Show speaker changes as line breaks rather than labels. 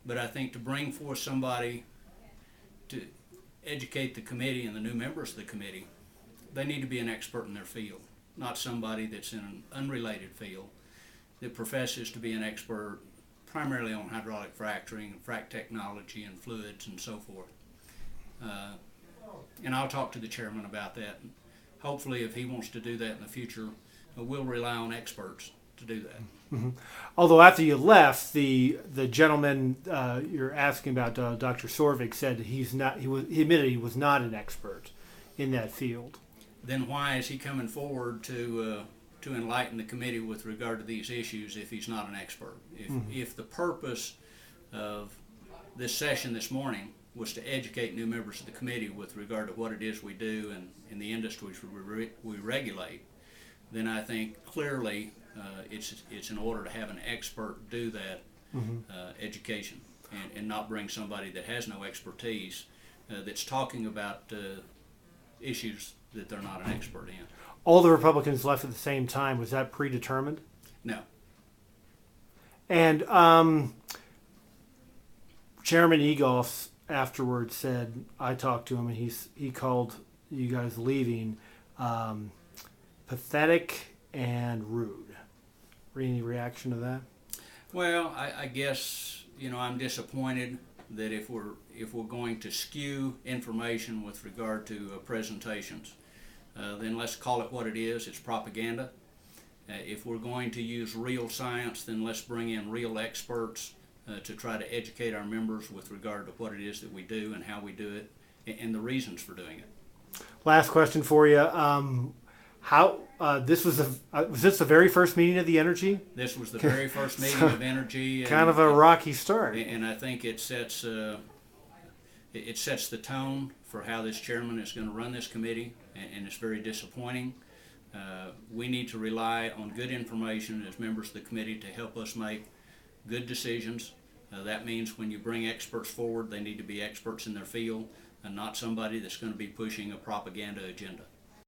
But I think to bring forth somebody to educate the committee and the new members of the committee, they need to be an expert in their field, not somebody that's in an unrelated field that professes to be an expert primarily on hydraulic fracturing, frac technology, and fluids and so forth. And I'll talk to the chairman about that. Hopefully, if he wants to do that in the future, we'll rely on experts to do that.
Mm-hmm. Although after you left, the gentleman you're asking about, Dr. Sorvig, said he admitted he was not an expert in that field.
Then why is he coming forward to enlighten the committee with regard to these issues if he's not an expert? If the purpose of this session this morning was to educate new members of the committee with regard to what it is we do and in the industries we regulate, then I think clearly it's in order to have an expert do that education and not bring somebody that has no expertise that's talking about issues that they're not an expert in.
All the Republicans left at the same time. Was that predetermined?
No.
And Chairman Egoff afterwards said, I talked to him, and he called you guys leaving pathetic and rude. Any reaction to that?
Well, I guess I'm disappointed that if we're going to skew information with regard to presentations, then let's call it what it is. It's propaganda. If we're going to use real science, then let's bring in real experts to try to educate our members with regard to what it is that we do and how we do it and the reasons for doing it.
Last question for you. Was this the very first meeting of the Energy?
This was the very first meeting of Energy.
Kind of a rocky start.
And I think it sets the tone for how this chairman is going to run this committee, and it's very disappointing. We need to rely on good information as members of the committee to help us make good decisions. That means when you bring experts forward, they need to be experts in their field and not somebody that's going to be pushing a propaganda agenda.